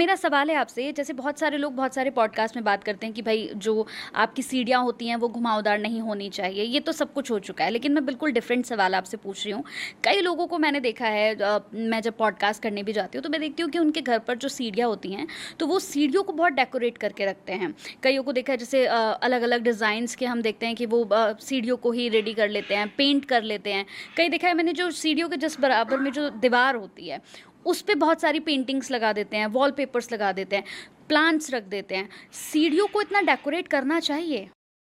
मेरा सवाल है आपसे, जैसे बहुत सारे लोग बहुत सारे पॉडकास्ट में बात करते हैं कि भाई जो आपकी सीढ़ियाँ होती हैं वो घुमावदार नहीं होनी चाहिए, ये तो सब कुछ हो चुका है, लेकिन मैं बिल्कुल डिफरेंट सवाल आपसे पूछ रही हूँ। कई लोगों को मैंने देखा है, मैं जब पॉडकास्ट करने भी जाती हूँ तो मैं देखती हूँ कि उनके घर पर जो सीढ़ियाँ होती हैं तो वो सीढ़ियों को बहुत डेकोरेट करके रखते हैं। कईयों को देखा है, जैसे अलग अलग डिज़ाइंस के हम देखते हैं कि वो सीढ़ियों को ही रेडी कर लेते हैं, पेंट कर लेते हैं। कई देखा है मैंने, जो सीढ़ियों के जस्ट बराबर में जो दीवार होती है उस पे बहुत सारी पेंटिंग्स लगा देते हैं, वॉलपेपर्स लगा देते हैं, प्लांट्स रख देते हैं। सीढ़ियों को इतना डेकोरेट करना चाहिए?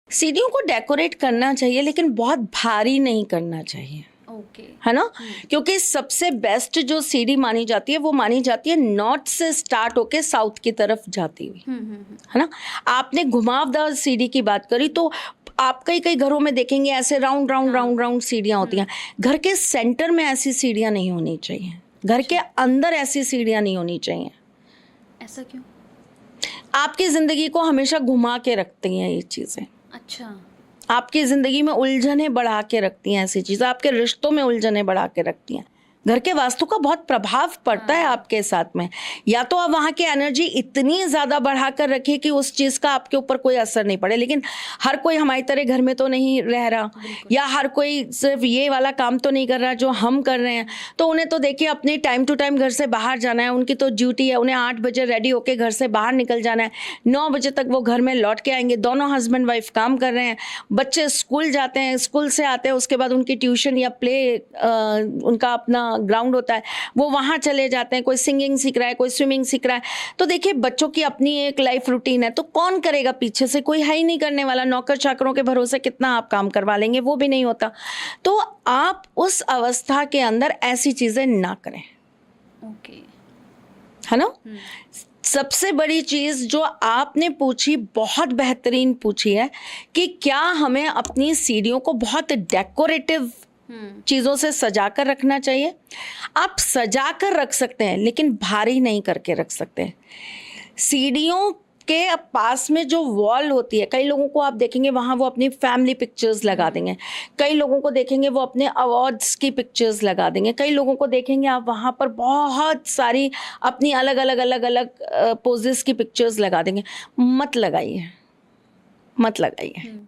सीढ़ियों को डेकोरेट करना चाहिए, लेकिन बहुत भारी नहीं करना चाहिए, ओके। है ना। क्योंकि सबसे बेस्ट जो सीढ़ी मानी जाती है वो मानी जाती है नॉर्थ से स्टार्ट होके साउथ की तरफ जाती हुई, है ना। आपने घुमावदार सीढ़ी की बात करी तो आप कई कई घरों में देखेंगे ऐसे राउंड राउंड राउंड राउंड सीढ़ियाँ होती हैं। घर के सेंटर में ऐसी सीढ़ियाँ नहीं होनी चाहिए, घर के अंदर ऐसी सीढ़ियाँ नहीं होनी चाहिए। ऐसा क्यों? आपकी जिंदगी को हमेशा घुमा के रखती हैं ये चीज़ें। अच्छा। आपकी ज़िंदगी में उलझनें बढ़ा के रखती हैं ऐसी चीज़ें, आपके रिश्तों में उलझनें बढ़ा के रखती हैं। घर के वास्तु का बहुत प्रभाव पड़ता है आपके साथ में। या तो आप वहाँ की एनर्जी इतनी ज़्यादा बढ़ा कर रखिए कि उस चीज़ का आपके ऊपर कोई असर नहीं पड़े, लेकिन हर कोई हमारी तरह घर में तो नहीं रह रहा, या हर कोई सिर्फ ये वाला काम तो नहीं कर रहा जो हम कर रहे हैं। तो उन्हें तो देखिए अपने टाइम टू टाइम घर से बाहर जाना है, उनकी तो ड्यूटी है, उन्हें 8 बजे रेडी होकर घर से बाहर निकल जाना है, 9 बजे तक वो घर में लौट के आएंगे। दोनों हस्बैंड वाइफ काम कर रहे हैं, बच्चे स्कूल जाते हैं, स्कूल से आते हैं, उसके बाद उनकी ट्यूशन या प्ले उनका अपना ग्राउंड होता है, वो वहाँ चले जाते हैं। कोई सिंगिंग सीख रहा है, कोई स्विमिंग सीख रहा है। तो देखिए बच्चों की अपनी एक लाइफ रूटीन है, तो कौन करेगा पीछे से? कोई है ही नहीं करने वाला। नौकर चाकरों के भरोसे कितना आप काम करवा लेंगे, वो भी नहीं होता। तो आप उस अवस्था के अंदर ऐसी चीजें ना करें, ओके, है ना। सबसे बड़ी चीज जो आपने पूछी बहुत बेहतरीन पूछी है कि क्या हमें अपनी सीढ़ियों को बहुत डेकोरेटिव चीजों से सजा कर रखना चाहिए। आप सजा कर रख सकते हैं, लेकिन भारी नहीं करके रख सकते हैं। सीढ़ियों के पास में जो वॉल होती है, कई लोगों को आप देखेंगे वहाँ वो अपनी फैमिली पिक्चर्स लगा देंगे, कई लोगों को देखेंगे वो अपने अवार्ड्स की पिक्चर्स लगा देंगे, कई लोगों को देखेंगे आप वहाँ पर बहुत सारी अपनी अलग अलग अलग अलग पोजेस की पिक्चर्स लगा देंगे। मत लगाइए, मत लगाइए।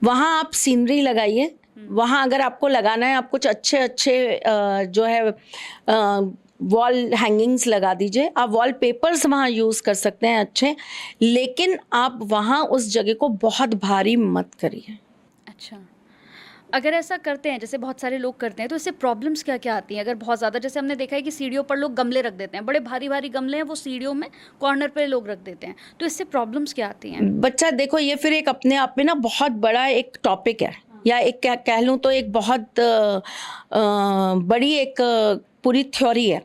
वहाँ आप सीनरी लगाइए। वहाँ अगर आपको लगाना है, आप कुछ अच्छे अच्छे जो है वॉल हैंगिंग्स लगा दीजिए। आप वॉल पेपर्स वहाँ यूज़ कर सकते हैं अच्छे, लेकिन आप वहाँ उस जगह को बहुत भारी मत करिए। अच्छा, अगर ऐसा करते हैं, जैसे बहुत सारे लोग करते हैं, तो इससे प्रॉब्लम्स क्या क्या आती हैं? अगर बहुत ज़्यादा, जैसे हमने देखा है कि सीढ़ियों पर लोग गमले रख देते हैं, बड़े भारी भारी गमले हैं, वो सीढ़ियों में कॉर्नर पे लोग रख देते हैं, तो इससे प्रॉब्लम्स क्या आती हैं? बच्चा देखो, ये फिर एक अपने आप में ना बहुत बड़ा एक टॉपिक है, या एक कह लूँ तो एक बहुत बड़ी एक पूरी थ्योरी है।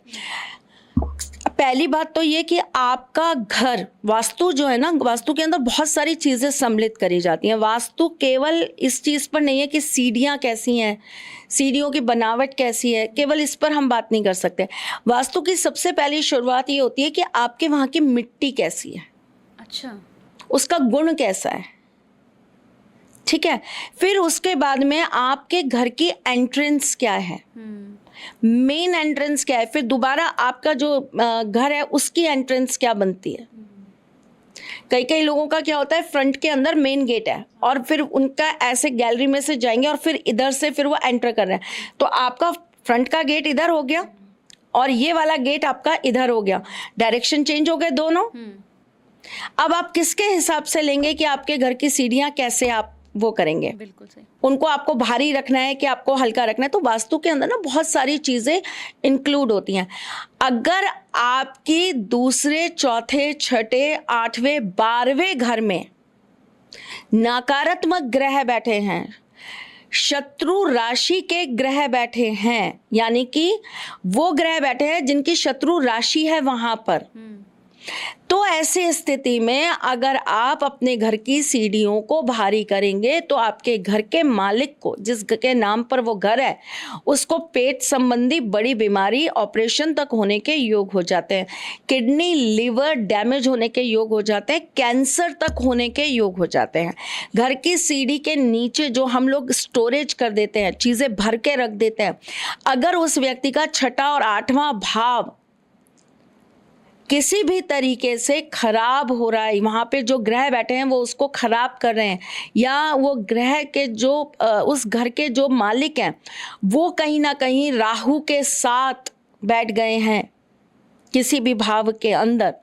पहली बात तो ये कि आपका घर, वास्तु जो है ना, वास्तु के अंदर बहुत सारी चीज़ें सम्मिलित करी जाती हैं। वास्तु केवल इस चीज़ पर नहीं है कि सीढ़ियाँ कैसी हैं, सीढ़ियों की बनावट कैसी है, केवल इस पर हम बात नहीं कर सकते। वास्तु की सबसे पहली शुरुआत ये होती है कि आपके वहाँ की मिट्टी कैसी है। अच्छा, उसका गुण कैसा है, ठीक है। फिर उसके बाद में आपके घर की एंट्रेंस क्या है, मेन एंट्रेंस क्या है, फिर दोबारा आपका जो घर है उसकी एंट्रेंस क्या बनती है। कई कई लोगों का क्या होता है, फ्रंट के अंदर मेन गेट है और फिर उनका ऐसे गैलरी में से जाएंगे और फिर इधर से फिर वो एंटर कर रहे हैं, तो आपका फ्रंट का गेट इधर हो गया और ये वाला गेट आपका इधर हो गया, डायरेक्शन चेंज हो गए दोनों। अब आप किसके हिसाब से लेंगे कि आपके घर की सीढ़ियां कैसे आप वो करेंगे? बिल्कुल सही। उनको आपको भारी रखना है कि आपको हल्का रखना है। तो वास्तु के अंदर ना बहुत सारी चीजें इंक्लूड होती हैं। अगर आपकी दूसरे, चौथे, छठे, 8वें, 12वें घर में नकारात्मक ग्रह बैठे हैं, शत्रु राशि के ग्रह बैठे हैं, यानी कि वो ग्रह बैठे हैं जिनकी शत्रु राशि है वहां पर, तो ऐसी स्थिति में अगर आप अपने घर की सीढ़ियों को भारी करेंगे तो आपके घर के मालिक को, जिसके नाम पर वो घर है, उसको पेट संबंधी बड़ी बीमारी, ऑपरेशन तक होने के योग हो जाते हैं, किडनी लिवर डैमेज होने के योग हो जाते हैं, कैंसर तक होने के योग हो जाते हैं। घर की सीढ़ी के नीचे जो हम लोग स्टोरेज कर देते हैं, चीज़ें भर के रख देते हैं, अगर उस व्यक्ति का 6वां और 8वां भाव किसी भी तरीके से खराब हो रहा है, वहाँ पे जो ग्रह बैठे हैं वो उसको खराब कर रहे हैं, या वो ग्रह के जो उस घर के जो मालिक हैं वो कहीं ना कहीं राहु के साथ बैठ गए हैं किसी भी भाव के अंदर,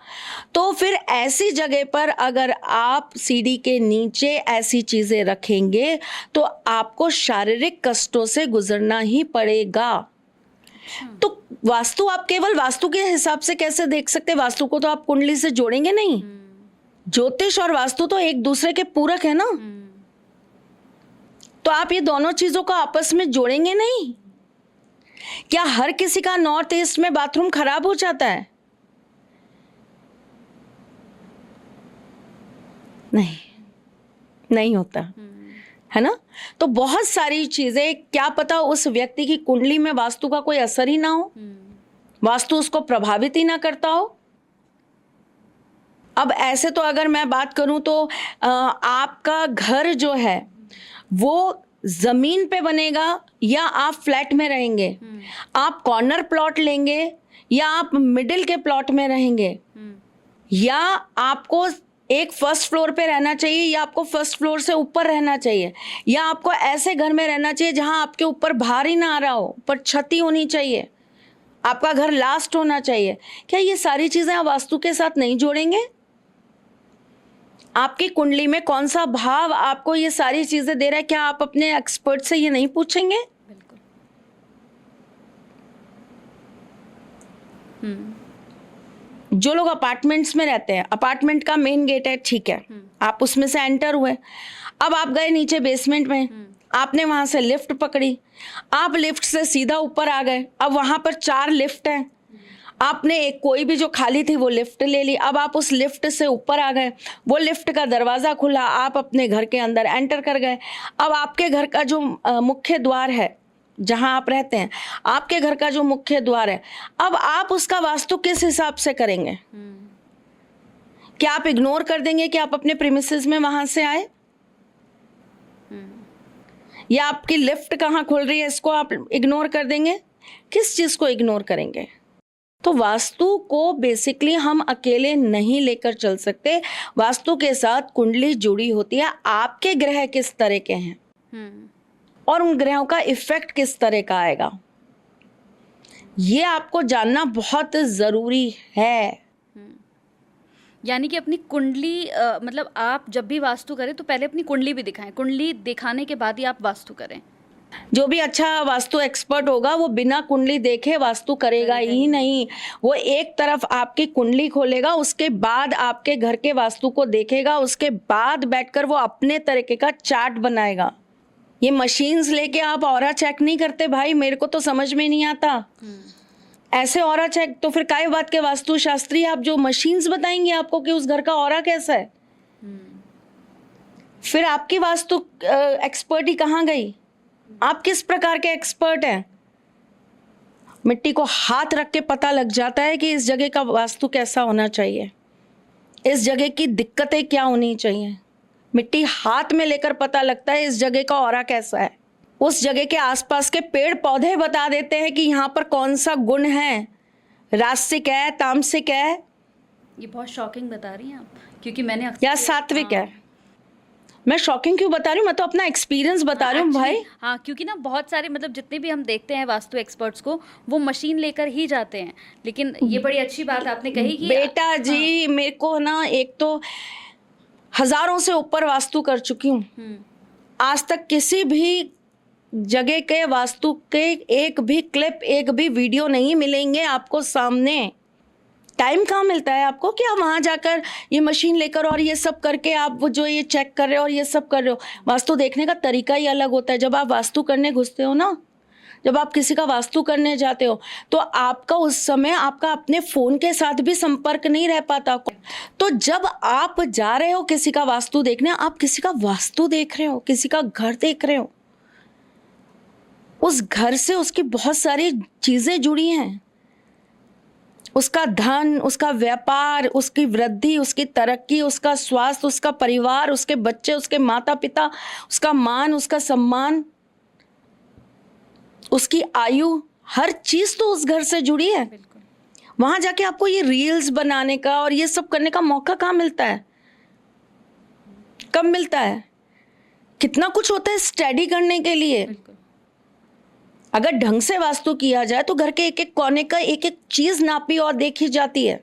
तो फिर ऐसी जगह पर अगर आप सीढ़ी के नीचे ऐसी चीज़ें रखेंगे तो आपको शारीरिक कष्टों से गुजरना ही पड़ेगा। तो वास्तु आप केवल वास्तु के हिसाब से कैसे देख सकते? वास्तु को तो आप कुंडली से जोड़ेंगे नहीं। ज्योतिष और वास्तु तो एक दूसरे के पूरक है ना, तो आप ये दोनों चीजों को आपस में जोड़ेंगे नहीं। क्या हर किसी का नॉर्थ ईस्ट में बाथरूम खराब हो जाता है? नहीं, नहीं होता है ना। तो बहुत सारी चीजें, क्या पता उस व्यक्ति की कुंडली में वास्तु का कोई असर ही ना हो, वास्तु उसको प्रभावित ही ना करता हो। अब ऐसे तो अगर मैं बात करूं तो आपका घर जो है वो जमीन पे बनेगा या आप फ्लैट में रहेंगे, आप कॉर्नर प्लॉट लेंगे या आप मिडिल के प्लॉट में रहेंगे, या आपको एक फर्स्ट फ्लोर पे रहना चाहिए या आपको फर्स्ट फ्लोर से ऊपर रहना चाहिए, या आपको ऐसे घर में रहना चाहिए जहां आपके ऊपर भार ही ना आ रहा हो पर छत होनी चाहिए, आपका घर लास्ट होना चाहिए। क्या ये सारी चीजें आप वास्तु के साथ नहीं जोड़ेंगे? आपकी कुंडली में कौन सा भाव आपको ये सारी चीजें दे रहा है, क्या आप अपने एक्सपर्ट से ये नहीं पूछेंगे? बिल्कुल। जो लोग अपार्टमेंट्स में रहते हैं, अपार्टमेंट का मेन गेट है, ठीक है, आप उसमें से एंटर हुए, अब आप गए नीचे बेसमेंट में, आपने वहां से लिफ्ट पकड़ी, आप लिफ्ट से सीधा ऊपर आ गए, अब वहां पर 4 लिफ्ट हैं, आपने एक कोई भी जो खाली थी वो लिफ्ट ले ली, अब आप उस लिफ्ट से ऊपर आ गए, वो लिफ्ट का दरवाज़ा खुला, आप अपने घर के अंदर एंटर कर गए। अब आपके घर का जो मुख्य द्वार है जहां आप रहते हैं, आपके घर का जो मुख्य द्वार है, अब आप उसका वास्तु किस हिसाब से करेंगे? क्या आप इग्नोर कर देंगे कि आप अपने प्रीमिसेस में वहां से आए, या आपकी लिफ्ट कहाँ खुल रही है इसको आप इग्नोर कर देंगे? किस चीज को इग्नोर करेंगे? तो वास्तु को बेसिकली हम अकेले नहीं लेकर चल सकते, वास्तु के साथ कुंडली जुड़ी होती है। आपके ग्रह किस तरह के हैं और उन ग्रहों का इफेक्ट किस तरह का आएगा, ये आपको जानना बहुत जरूरी है। यानी कि अपनी कुंडली मतलब आप जब भी वास्तु करें तो पहले अपनी कुंडली भी दिखाएं, कुंडली दिखाने के बाद ही आप वास्तु करें। जो भी अच्छा वास्तु एक्सपर्ट होगा वो बिना कुंडली देखे वास्तु करेगा ही नहीं। वो एक तरफ आपकी कुंडली खोलेगा, उसके बाद आपके घर के वास्तु को देखेगा, उसके बाद बैठकर वो अपने तरीके का चार्ट बनाएगा। ये मशीन्स लेके आप ऑरा चेक नहीं करते भाई, मेरे को तो समझ में नहीं आता। ऐसे ऑरा चेक तो फिर काय बात के वास्तु शास्त्री, आप जो मशीन्स बताएंगे आपको कि उस घर का ऑरा कैसा है, फिर आपकी वास्तु एक्सपर्ट ही कहाँ गई? आप किस प्रकार के एक्सपर्ट हैं? मिट्टी को हाथ रख के पता लग जाता है कि इस जगह का वास्तु कैसा होना चाहिए, इस जगह की दिक्कतें क्या होनी चाहिए। मिट्टी हाथ में लेकर पता लगता है इस जगह का ऑरा कैसा है। उस जगह के आसपास के पेड़ पौधे बता देते हैं कि यहाँ पर कौन सा गुण है, रास्तिक है, तामसिक है, ये बहुत शॉकिंग बता रही हैं आप, क्योंकि मैंने या सात्विक है। मैं शॉकिंग क्यों बता रही हूँ, मैं तो अपना एक्सपीरियंस बता रही हूँ भाई। हाँ, क्योंकि ना बहुत सारे मतलब जितने भी हम देखते हैं वास्तु एक्सपर्ट्स को, वो मशीन लेकर ही जाते हैं। लेकिन ये बड़ी अच्छी बात आपने कही कि बेटा जी, मेरे को ना एक तो हजारों से ऊपर वास्तु कर चुकी हूँ, आज तक किसी भी जगह के वास्तु के एक भी क्लिप, एक भी वीडियो नहीं मिलेंगे आपको सामने। टाइम कहाँ मिलता है आपको कि आप वहाँ जाकर ये मशीन लेकर और ये सब करके आप वो जो ये चेक कर रहे हो और ये सब कर रहे हो। वास्तु देखने का तरीका ही अलग होता है। जब आप वास्तु करने घुसते हो ना, जब आप किसी का वास्तु करने जाते हो, तो आपका उस समय आपका अपने फ़ोन के साथ भी संपर्क नहीं रह पाता। तो जब आप जा रहे हो किसी का वास्तु देखने, आप किसी का वास्तु देख रहे हो, किसी का घर देख रहे हो, उस घर से उसकी बहुत सारी चीज़ें जुड़ी हैं, उसका धन, उसका व्यापार, उसकी वृद्धि, उसकी तरक्की, उसका स्वास्थ्य, उसका परिवार, उसके बच्चे, उसके माता पिता, उसका मान, उसका सम्मान, उसकी आयु, हर चीज तो उस घर से जुड़ी है। वहां जाके आपको ये रील्स बनाने का और ये सब करने का मौका कहाँ मिलता है, कब मिलता है? कितना कुछ होता है स्टडी करने के लिए। बिल्कुल। अगर ढंग से वास्तु किया जाए तो घर के एक एक कोने का एक एक चीज नापी और देखी जाती है।